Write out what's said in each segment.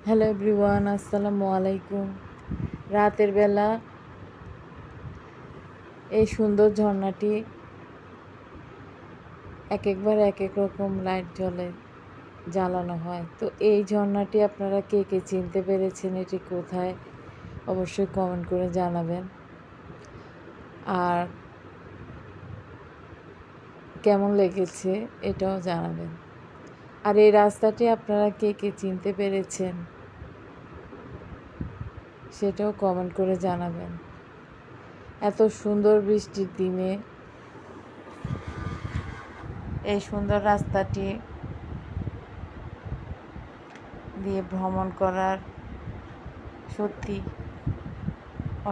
Hello everyone, আসসালামু আলাইকুম। রাতের বেলা এই সুন্দর ঝর্ণাটি একবার এক এক রকম লাইট জ্বালানো হয়। তো এই ঝর্ণাটি আপনারা কে কে চিনতে পেরেছেন, এটি কোথায়, অবশ্যই কমেন্ট করে জানাবেন। আর কেমন লেগেছে এটাও জানাবেন। আর এই রাস্তাটি আপনারা কে কে চিনতে পেরেছেন সেটাও কমেন্ট করে জানাবেন। এত সুন্দর বৃষ্টির দিনে এই সুন্দর রাস্তাটি দিয়ে ভ্রমণ করার সত্যি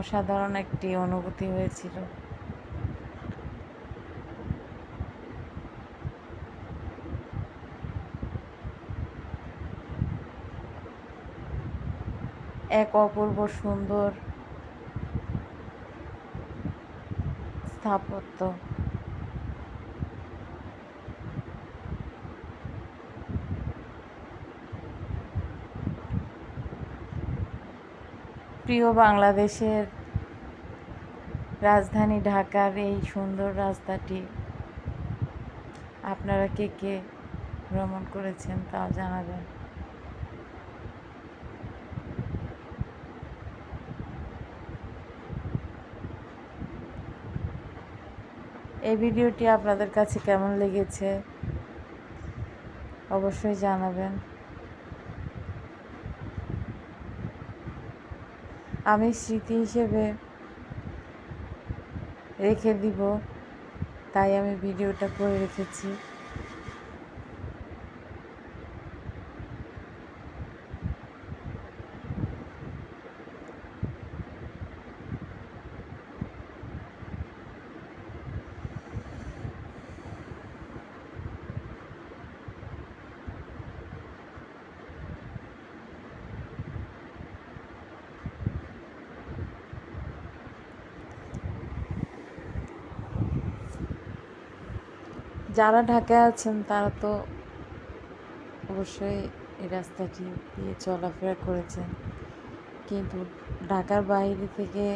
অসাধারণ একটি অনুভূতি হয়েছিল। এক অপূর্ব সুন্দর স্থাপত্য। প্রিয় বাংলাদেশের রাজধানী ঢাকার এই সুন্দর রাস্তাটি আপনারা কে কে ভ্রমণ করেছেন তাও জানাবেন। এই ভিডিওটি আপনাদের কাছে কেমন লেগেছে অবশ্যই জানাবেন। আমি স্মৃতি হিসেবে রেখে দিব, তাই আমি ভিডিওটা করে রেখেছি। যারা ঢাকায় আছেন তারা তো অবশ্যই এই রাস্তাটি দিয়ে চলাফেরা করেছেন, কিন্তু ঢাকার বাইরে থেকে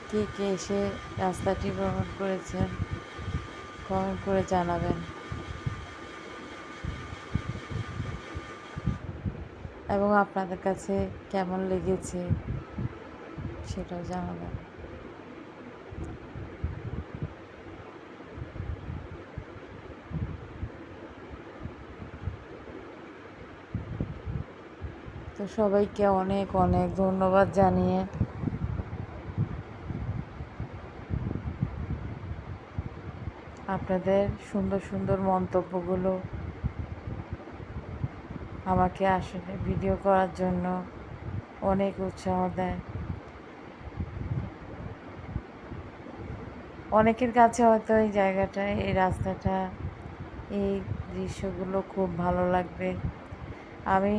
কে কে এসে রাস্তাটি ভ্রমণ করেছেন কমেন্ট করে জানাবেন, এবং আপনাদের কাছে কেমন লেগেছে সেটাও জানাবেন। তো সবাইকে অনেক অনেক ধন্যবাদ জানিয়ে আপনাদের সুন্দর সুন্দর মন্তব্যগুলো আমাকে আসলে ভিডিও করার জন্য অনেক উৎসাহ দেয়। অনেকের কাছে হয়তো এই জায়গাটা, এই রাস্তাটা, এই দৃশ্যগুলো খুব ভালো লাগবে। আমি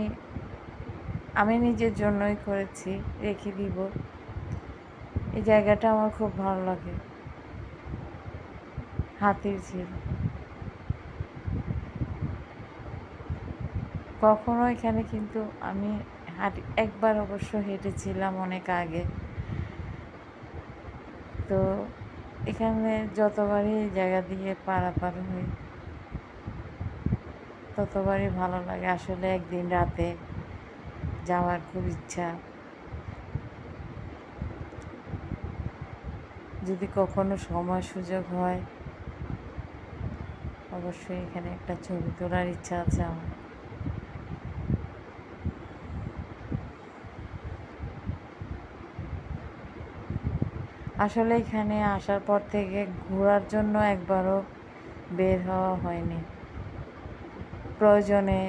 আমি নিজের জন্যই করেছি, রেখে দিব। এই জায়গাটা আমার খুব ভালো লাগে। হাতির ঝিল কখনো এখানে, কিন্তু আমি একবার অবশ্য হেঁটেছিলাম অনেক আগে। তো এখানে যতবারই এই জায়গা দিয়ে পারাপার হই ততবারই ভালো লাগে। আসলে একদিন রাতে যাওয়ার খুব ইচ্ছা। যদি কখনো সময় সুযোগ হয় অবশ্যই এখানে একটা ছবি তোলার ইচ্ছা আছে আমার। আসলে এখানে আসার পর থেকে ঘোরার জন্য একবারও বের হওয়া হয়নি। প্রয়োজনে